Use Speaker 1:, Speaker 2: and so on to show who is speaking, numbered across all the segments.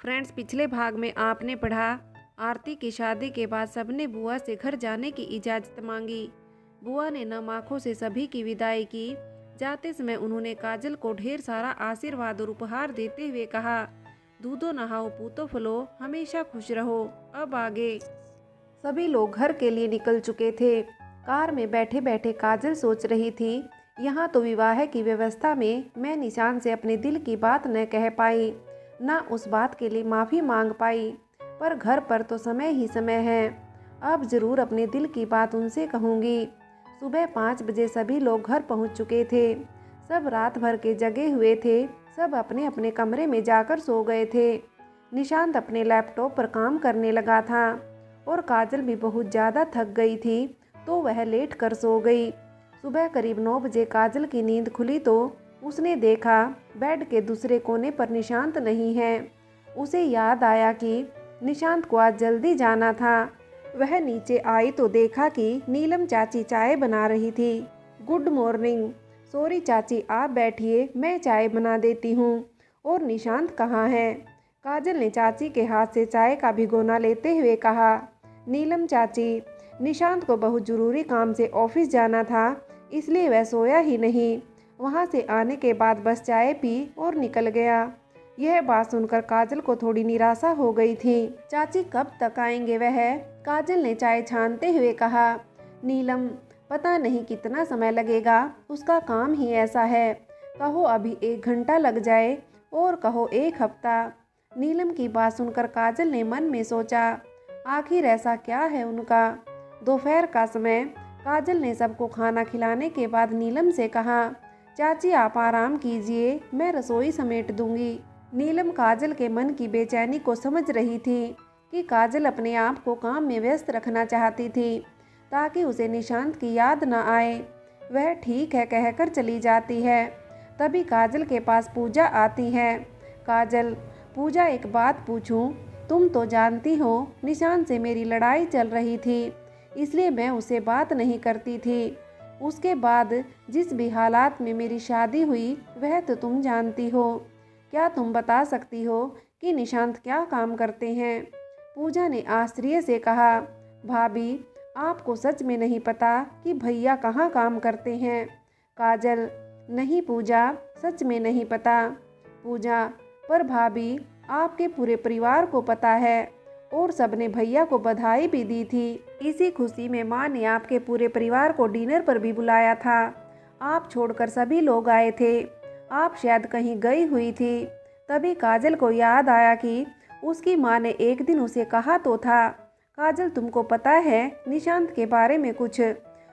Speaker 1: Friends, पिछले भाग में आपने पढ़ा आरती की शादी के बाद सबने बुआ से घर जाने की इजाज़त मांगी। बुआ ने नम आंखों से सभी की विदाई की। जाते समय उन्होंने काजल को ढेर सारा आशीर्वाद और उपहार देते हुए कहा, दूधो नहाओ पूतो फलो, हमेशा खुश रहो। अब आगे। सभी लोग घर के लिए निकल चुके थे। कार में बैठे बैठे काजल सोच रही थी, यहाँ तो विवाह की व्यवस्था में मैं निशान से अपने दिल की बात न कह पाई, ना उस बात के लिए माफ़ी मांग पाई, पर घर पर तो समय ही समय है। अब ज़रूर अपने दिल की बात उनसे कहूँगी। सुबह 5 बजे सभी लोग घर पहुँच चुके थे। सब रात भर के जगे हुए थे। सब अपने अपने कमरे में जाकर सो गए थे। निशांत अपने लैपटॉप पर काम करने लगा था और काजल भी बहुत ज़्यादा थक गई थी, तो वह लेट कर सो गई। सुबह करीब 9 बजे काजल की नींद खुली तो उसने देखा बेड के दूसरे कोने पर निशांत नहीं है। उसे याद आया कि निशांत को आज जल्दी जाना था। वह नीचे आई तो देखा कि नीलम चाची चाय बना रही थी। Good morning. सॉरी चाची, आप बैठिए, मैं चाय बना देती हूँ। और निशांत कहाँ है? काजल ने चाची के हाथ से चाय का भिगोना लेते हुए कहा। नीलम चाची, निशांत को बहुत ज़रूरी काम से ऑफिस जाना था, इसलिए वह सोया ही नहीं। वहाँ से आने के बाद बस चाय पी और निकल गया। यह बात सुनकर काजल को थोड़ी निराशा हो गई थी। चाची कब तक आएंगे वह? काजल ने चाय छानते हुए कहा। नीलम, पता नहीं कितना समय लगेगा, उसका काम ही ऐसा है। कहो अभी 1 घंटा लग जाए और कहो 1 हफ्ता। नीलम की बात सुनकर काजल ने मन में सोचा, आखिर ऐसा क्या है उनका। दोपहर का समय। काजल ने सबको खाना खिलाने के बाद नीलम से कहा, चाची आप आराम कीजिए, मैं रसोई समेट दूंगी। नीलम काजल के मन की बेचैनी को समझ रही थी कि काजल अपने आप को काम में व्यस्त रखना चाहती थी ताकि उसे निशांत की याद न आए। वह ठीक है कहकर चली जाती है। तभी काजल के पास पूजा आती है। काजल, पूजा एक बात पूछूं? तुम तो जानती हो निशांत से मेरी लड़ाई चल रही थी, इसलिए मैं उसे बात नहीं करती थी। उसके बाद जिस भी हालात में मेरी शादी हुई वह तो तुम जानती हो। क्या तुम बता सकती हो कि निशांत क्या काम करते हैं? पूजा ने आश्चर्य से कहा, भाभी आपको सच में नहीं पता कि भैया कहाँ काम करते हैं? काजल, नहीं पूजा, सच में नहीं पता। पूजा, पर भाभी आपके पूरे परिवार को पता है और सबने भैया को बधाई भी दी थी। इसी खुशी में माँ ने आपके पूरे परिवार को डिनर पर भी बुलाया था। आप छोड़कर सभी लोग आए थे। आप शायद कहीं गई हुई थी। तभी काजल को याद आया कि उसकी माँ ने एक दिन उसे कहा तो था, काजल तुमको पता है निशांत के बारे में कुछ,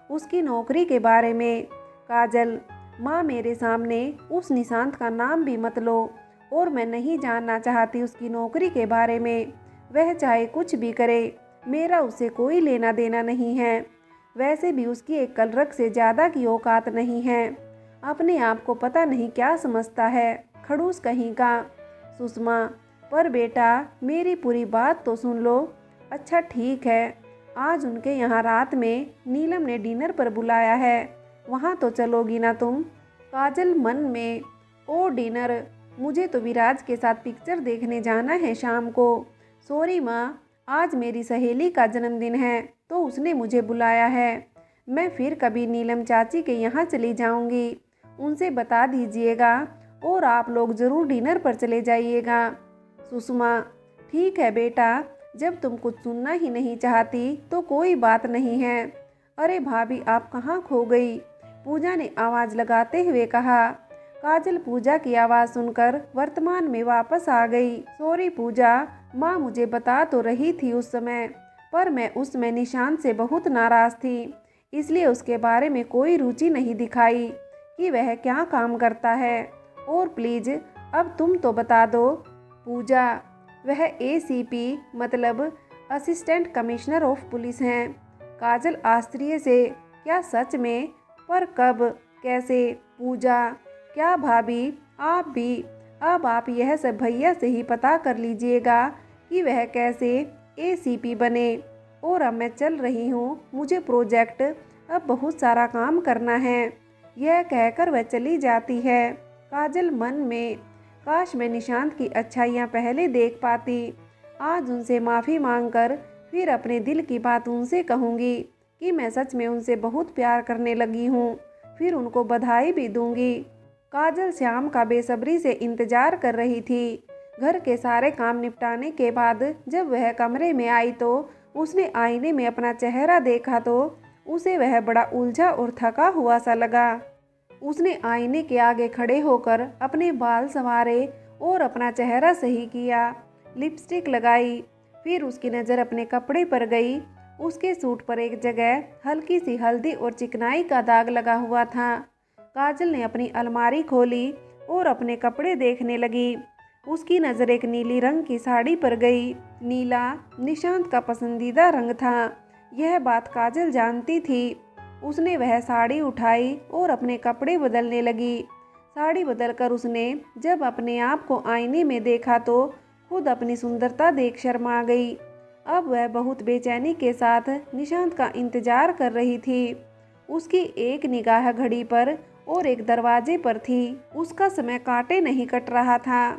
Speaker 1: उसकी नौकरी के बारे में। काजल, माँ मेरे सामने उस निशांत का नाम भी मत लो और मैं नहीं जानना चाहती उसकी नौकरी के बारे में। वह चाहे कुछ भी करे, मेरा उससे कोई लेना देना नहीं है। वैसे भी उसकी एक कलरक से ज़्यादा की औकात नहीं है। अपने आप को पता नहीं क्या समझता है, खड़ूस कहीं का। सुषमा, पर बेटा मेरी पूरी बात तो सुन लो। अच्छा ठीक है, आज उनके यहाँ रात में नीलम ने डिनर पर बुलाया है, वहाँ तो चलोगी ना तुम? काजल मन में, ओ डिनर, मुझे तो विराज के साथ पिक्चर देखने जाना है शाम को। सॉरी माँ, आज मेरी सहेली का जन्मदिन है तो उसने मुझे बुलाया है। मैं फिर कभी नीलम चाची के यहाँ चली जाऊँगी, उनसे बता दीजिएगा और आप लोग ज़रूर डिनर पर चले जाइएगा। सुषमा, ठीक है बेटा, जब तुम कुछ सुनना ही नहीं चाहती तो कोई बात नहीं है। अरे भाभी आप कहाँ खो गई? पूजा ने आवाज़ लगाते हुए कहा। काजल पूजा की आवाज़ सुनकर वर्तमान में वापस आ गई। सॉरी पूजा, माँ मुझे बता तो रही थी उस समय, पर मैं उसमें निशांत से बहुत नाराज़ थी, इसलिए उसके बारे में कोई रुचि नहीं दिखाई कि वह क्या काम करता है। और प्लीज़ अब तुम तो बता दो। पूजा, वह ACP मतलब असिस्टेंट कमिश्नर ऑफ पुलिस हैं। काजल आश्चर्य से, क्या सच में? पर कब, कैसे? पूजा, क्या भाभी आप भी? अब आप यह सब भैया से ही पता कर लीजिएगा कि वह कैसे ACP बने। और अब मैं चल रही हूँ, मुझे प्रोजेक्ट अब बहुत सारा काम करना है। यह कहकर वह चली जाती है। काजल मन में, काश मैं निशांत की अच्छाइयाँ पहले देख पाती। आज उनसे माफ़ी मांगकर फिर अपने दिल की बात उनसे कहूँगी कि मैं सच में उनसे बहुत प्यार करने लगी हूँ। फिर उनको बधाई भी दूंगी। काजल श्याम का बेसब्री से इंतजार कर रही थी। घर के सारे काम निपटाने के बाद जब वह कमरे में आई तो उसने आईने में अपना चेहरा देखा तो उसे वह बड़ा उलझा और थका हुआ सा लगा। उसने आईने के आगे खड़े होकर अपने बाल संवारे और अपना चेहरा सही किया, लिपस्टिक लगाई। फिर उसकी नज़र अपने कपड़े पर गई। उसके सूट पर एक जगह हल्की सी हल्दी और चिकनाई का दाग लगा हुआ था। काजल ने अपनी अलमारी खोली और अपने कपड़े देखने लगी। उसकी नज़र एक नीली रंग की साड़ी पर गई। नीला निशांत का पसंदीदा रंग था, यह बात काजल जानती थी। उसने वह साड़ी उठाई और अपने कपड़े बदलने लगी। साड़ी बदलकर उसने जब अपने आप को आईने में देखा तो खुद अपनी सुंदरता देख शर्मा गई। अब वह बहुत बेचैनी के साथ निशांत का इंतजार कर रही थी। उसकी एक निगाह घड़ी पर और एक दरवाजे पर थी। उसका समय कांटे नहीं कट रहा था।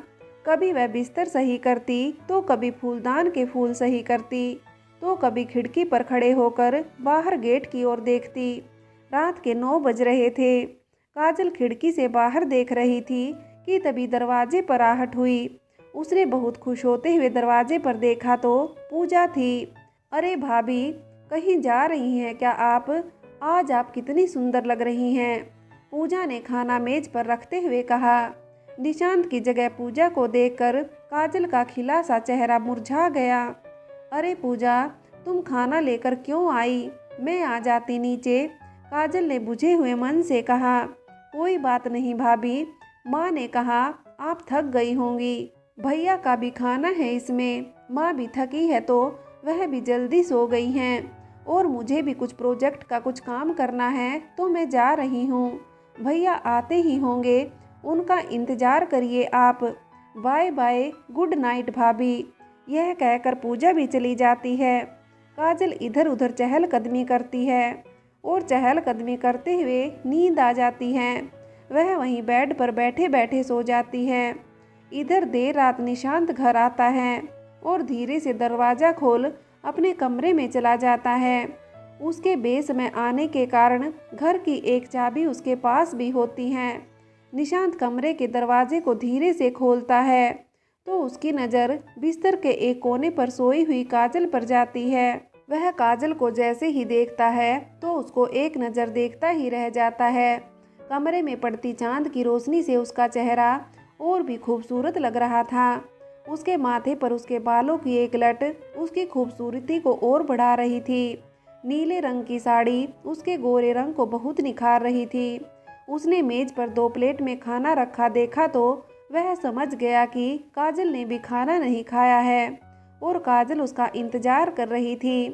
Speaker 1: कभी वह बिस्तर सही करती तो कभी फूलदान के फूल सही करती तो कभी खिड़की पर खड़े होकर बाहर गेट की ओर देखती। रात के 9 बज रहे थे। काजल खिड़की से बाहर देख रही थी कि तभी दरवाजे पर आहट हुई। उसने बहुत खुश होते हुए दरवाजे पर देखा तो पूजा थी। अरे भाभी, कहीं जा रही हैं क्या आप? आज आप कितनी सुंदर लग रही हैं, पूजा ने खाना मेज पर रखते हुए कहा। निशांत की जगह पूजा को देखकर काजल का खिला सा चेहरा मुरझा गया। अरे पूजा, तुम खाना लेकर क्यों आई? मैं आ जाती नीचे, काजल ने बुझे हुए मन से कहा। कोई बात नहीं भाभी, माँ ने कहा आप थक गई होंगी, भैया का भी खाना है इसमें। माँ भी थकी है तो वह भी जल्दी सो गई हैं और मुझे भी कुछ प्रोजेक्ट का कुछ काम करना है तो मैं जा रही हूँ। भैया आते ही होंगे, उनका इंतज़ार करिए आप। बाय बाय, गुड नाइट भाभी। यह कहकर पूजा भी चली जाती है। काजल इधर उधर चहलकदमी करती है और चहलकदमी करते हुए नींद आ जाती है। वह वहीं बेड पर बैठे बैठे सो जाती है। इधर देर रात निशांत घर आता है और धीरे से दरवाज़ा खोल अपने कमरे में चला जाता है। उसके बेसमय आने के कारण घर की एक चाबी उसके पास भी होती है। निशांत कमरे के दरवाजे को धीरे से खोलता है तो उसकी नज़र बिस्तर के एक कोने पर सोई हुई काजल पर जाती है। वह काजल को जैसे ही देखता है तो उसको एक नज़र देखता ही रह जाता है। कमरे में पड़ती चांद की रोशनी से उसका चेहरा और भी खूबसूरत लग रहा था। उसके माथे पर उसके बालों की एक लट उसकी खूबसूरती को और बढ़ा रही थी। नीले रंग की साड़ी उसके गोरे रंग को बहुत निखार रही थी। उसने मेज पर 2 प्लेट में खाना रखा देखा तो वह समझ गया कि काजल ने भी खाना नहीं खाया है और काजल उसका इंतजार कर रही थी।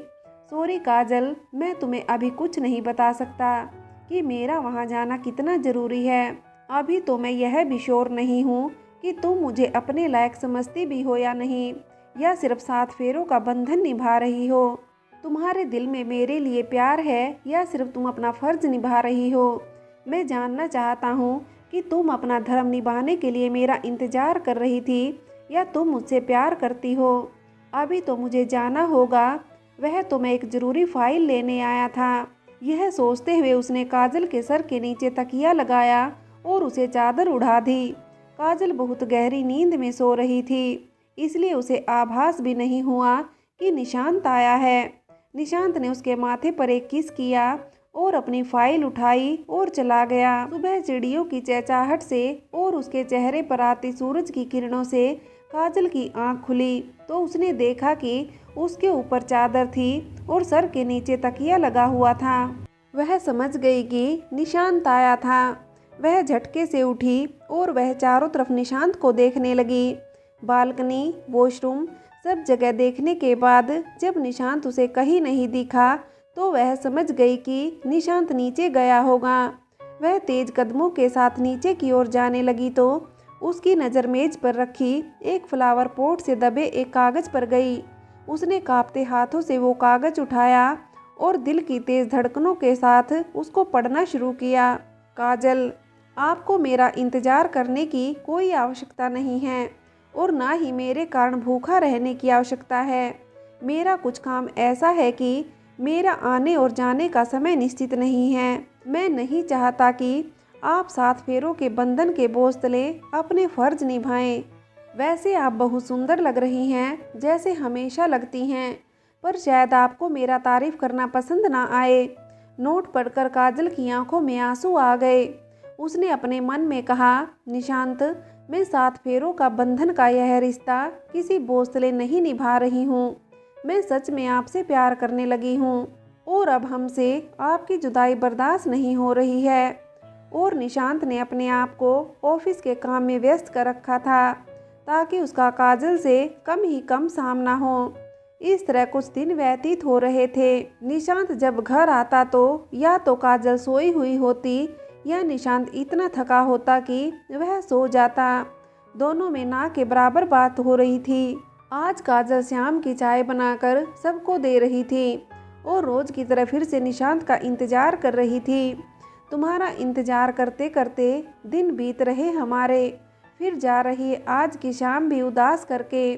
Speaker 1: सॉरी काजल, मैं तुम्हें अभी कुछ नहीं बता सकता कि मेरा वहाँ जाना कितना ज़रूरी है। अभी तो मैं यह भी श्योर नहीं हूँ कि तुम मुझे अपने लायक समझती भी हो या नहीं, या सिर्फ 7 फेरों का बंधन निभा रही हो। तुम्हारे दिल में मेरे लिए प्यार है या सिर्फ तुम अपना फ़र्ज निभा रही हो। मैं जानना चाहता हूँ कि तुम अपना धर्म निभाने के लिए मेरा इंतज़ार कर रही थी या तुम मुझसे प्यार करती हो। अभी तो मुझे जाना होगा, वह तो मैं एक ज़रूरी फ़ाइल लेने आया था। यह सोचते हुए उसने काजल के सर के नीचे तकिया लगाया और उसे चादर उड़ा दी। काजल बहुत गहरी नींद में सो रही थी, इसलिए उसे आभास भी नहीं हुआ कि निशांत आया है। निशांत ने उसके माथे पर एक किस किया और अपनी फाइल उठाई और चला गया। सुबह चिड़ियों की चहचहाहट से और उसके चेहरे पर आती सूरज की किरणों से काजल की आंख खुली तो उसने देखा कि उसके ऊपर चादर थी और सर के नीचे तकिया लगा हुआ था। वह समझ गई कि निशांत आया था। वह झटके से उठी और वह चारों तरफ निशांत को देखने लगी। बालकनी, वॉशरूम, सब जगह देखने के बाद जब निशांत उसे कहीं नहीं दिखा तो वह समझ गई कि निशांत नीचे गया होगा। वह तेज कदमों के साथ नीचे की ओर जाने लगी तो उसकी नज़र मेज पर रखी एक फ्लावर पॉट से दबे एक कागज़ पर गई। उसने कांपते हाथों से वो कागज़ उठाया और दिल की तेज़ धड़कनों के साथ उसको पढ़ना शुरू किया। काजल, आपको मेरा इंतज़ार करने की कोई आवश्यकता नहीं है और ना ही मेरे कारण भूखा रहने की आवश्यकता है। मेरा कुछ काम ऐसा है कि मेरा आने और जाने का समय निश्चित नहीं है। मैं नहीं चाहता कि आप 7 फेरों के बंधन के बोझ तले अपने फर्ज निभाएं। वैसे आप बहुत सुंदर लग रही हैं, जैसे हमेशा लगती हैं, पर शायद आपको मेरा तारीफ करना पसंद ना आए। नोट पढ़कर काजल की आंखों में आंसू आ गए। उसने अपने मन में कहा, निशांत, मैं 7 फेरों का बंधन का यह रिश्ता किसी बोझ तले नहीं निभा रही हूँ। मैं सच में आपसे प्यार करने लगी हूँ और अब हमसे आपकी जुदाई बर्दाश्त नहीं हो रही है। और निशांत ने अपने आप को ऑफिस के काम में व्यस्त कर रखा था ताकि उसका काजल से कम ही कम सामना हो। इस तरह कुछ दिन व्यतीत हो रहे थे। निशांत जब घर आता तो या तो काजल सोई हुई होती या निशांत इतना थका होता कि वह सो जाता। दोनों में ना के बराबर बात हो रही थी। आज काजल शाम की चाय बनाकर सबको दे रही थी और रोज की तरह फिर से निशांत का इंतजार कर रही थी। तुम्हारा इंतजार करते करते दिन बीत रहे हमारे, फिर जा रही आज की शाम भी उदास करके।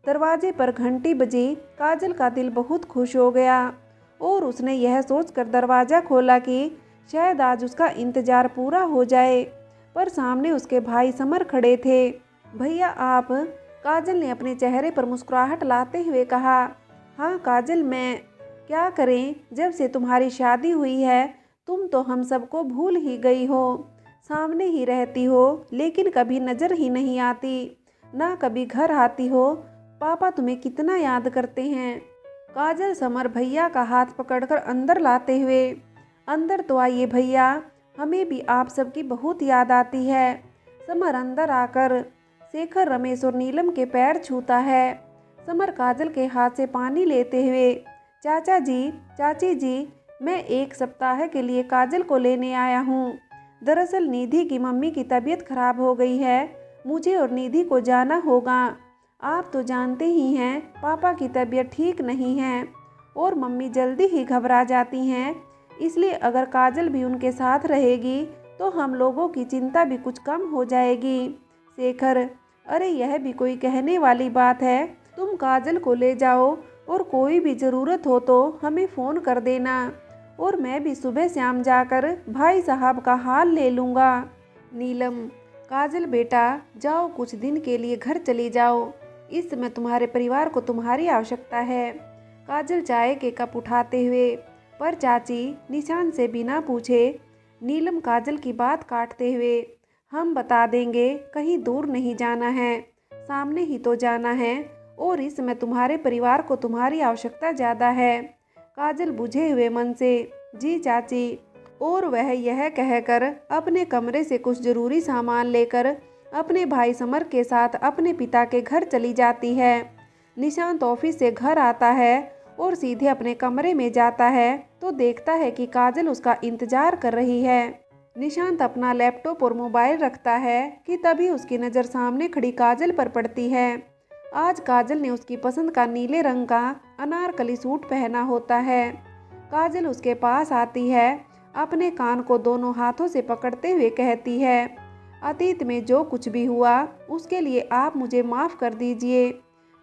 Speaker 1: दरवाजे पर घंटी बजी। काजल का दिल बहुत खुश हो गया और उसने यह सोचकर दरवाज़ा खोला कि शायद आज उसका इंतजार पूरा हो जाए, पर सामने उसके भाई समर खड़े थे। भैया आप? काजल ने अपने चेहरे पर मुस्कुराहट लाते हुए कहा। हाँ काजल, मैं क्या करें, जब से तुम्हारी शादी हुई है तुम तो हम सबको भूल ही गई हो। सामने ही रहती हो लेकिन कभी नज़र ही नहीं आती, ना कभी घर आती हो। पापा तुम्हें कितना याद करते हैं। काजल समर भैया का हाथ पकड़कर अंदर लाते हुए, अंदर तो आइए भैया, हमें भी आप सबकी बहुत याद आती है। समर अंदर आकर शेखर, रमेश और नीलम के पैर छूता है। समर काजल के हाथ से पानी लेते हुए, चाचा जी, चाची जी, मैं 1 सप्ताह के लिए काजल को लेने आया हूँ। दरअसल निधि की मम्मी की तबीयत खराब हो गई है, मुझे और निधि को जाना होगा। आप तो जानते ही हैं पापा की तबीयत ठीक नहीं है और मम्मी जल्दी ही घबरा जाती हैं, इसलिए अगर काजल भी उनके साथ रहेगी तो हम लोगों की चिंता भी कुछ कम हो जाएगी। शेखर, अरे यह भी कोई कहने वाली बात है। तुम काजल को ले जाओ और कोई भी ज़रूरत हो तो हमें फ़ोन कर देना और मैं भी सुबह शाम जाकर भाई साहब का हाल ले लूँगा। नीलम, काजल बेटा जाओ, कुछ दिन के लिए घर चली जाओ। इस समय तुम्हारे परिवार को तुम्हारी आवश्यकता है। काजल चाय के कप उठाते हुए, पर चाची, निशान से बिना पूछे। नीलम काजल की बात काटते हुए, हम बता देंगे, कहीं दूर नहीं जाना है, सामने ही तो जाना है और इस समय तुम्हारे परिवार को तुम्हारी आवश्यकता ज़्यादा है। काजल बुझे हुए मन से, जी चाची। और वह यह कहकर अपने कमरे से कुछ ज़रूरी सामान लेकर अपने भाई समर के साथ अपने पिता के घर चली जाती है। निशांत ऑफिस से घर आता है और सीधे अपने कमरे में जाता है तो देखता है कि काजल उसका इंतजार कर रही है। निशांत अपना लैपटॉप और मोबाइल रखता है कि तभी उसकी नज़र सामने खड़ी काजल पर पड़ती है। आज काजल ने उसकी पसंद का नीले रंग का अनारकली सूट पहना होता है। काजल उसके पास आती है, अपने कान को दोनों हाथों से पकड़ते हुए कहती है, अतीत में जो कुछ भी हुआ उसके लिए आप मुझे माफ़ कर दीजिए।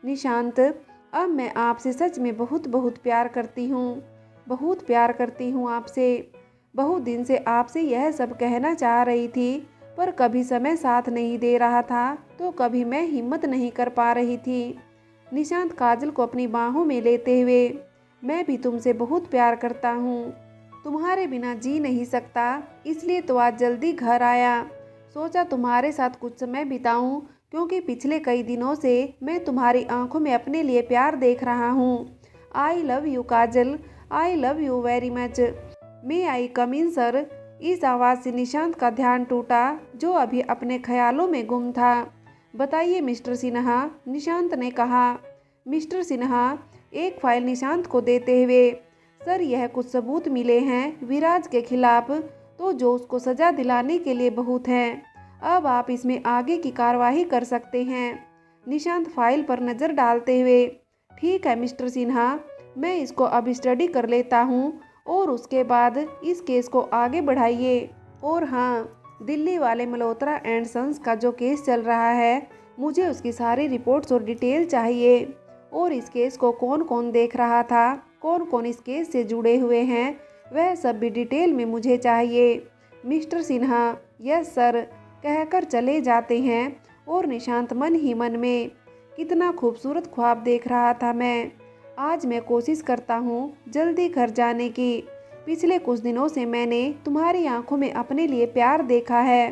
Speaker 1: निशांत, अब मैं आपसे सच में बहुत बहुत प्यार करती हूँ, बहुत प्यार करती हूँ आपसे। बहुत दिन से आपसे यह सब कहना चाह रही थी, पर कभी समय साथ नहीं दे रहा था तो कभी मैं हिम्मत नहीं कर पा रही थी। निशांत काजल को अपनी बाहों में लेते हुए, मैं भी तुमसे बहुत प्यार करता हूँ, तुम्हारे बिना जी नहीं सकता, इसलिए तो आज जल्दी घर आया। सोचा तुम्हारे साथ कुछ समय बिताऊं, क्योंकि पिछले कई दिनों से मैं तुम्हारी आंखों में अपने लिए प्यार देख रहा हूँ। I love you Kajal, I love you very much. May I come in sir. इस आवाज़ से निशांत का ध्यान टूटा, जो अभी अपने ख्यालों में गुम था। बताइए मिस्टर सिन्हा, निशांत ने कहा। मिस्टर सिन्हा, एक फाइल निशांत को देते हुए, सर यह कुछ सबूत मिले हैं विराज के खिलाफ, तो जो उसको सज़ा दिलाने के लिए बहुत हैं। अब आप इसमें आगे की कार्रवाई कर सकते हैं। निशांत फाइल पर नज़र डालते हुए, ठीक है मिस्टर सिन्हा, मैं इसको अब स्टडी कर लेता हूँ और उसके बाद इस केस को आगे बढ़ाइए। और हाँ, दिल्ली वाले मल्होत्रा एंड सन्स का जो केस चल रहा है, मुझे उसकी सारी रिपोर्ट्स और डिटेल चाहिए। और इस केस को कौन कौन देख रहा था, कौन कौन इस केस से जुड़े हुए हैं, वह सब भी डिटेल में मुझे चाहिए। मिस्टर सिन्हा यस सर कहकर चले जाते हैं और निशांत मन ही मन में कितना खूबसूरत ख्वाब देख रहा था आज मैं कोशिश करता हूँ जल्दी घर जाने की। पिछले कुछ दिनों से मैंने तुम्हारी आंखों में अपने लिए प्यार देखा है।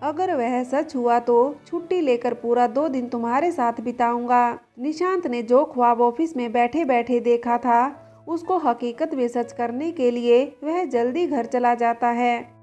Speaker 1: अगर वह सच हुआ तो छुट्टी लेकर पूरा 2 दिन तुम्हारे साथ बिताऊंगा। निशांत ने जो ख्वाब ऑफिस में बैठे बैठे देखा था, उसको हकीकत में सच करने के लिए वह जल्दी घर चला जाता है।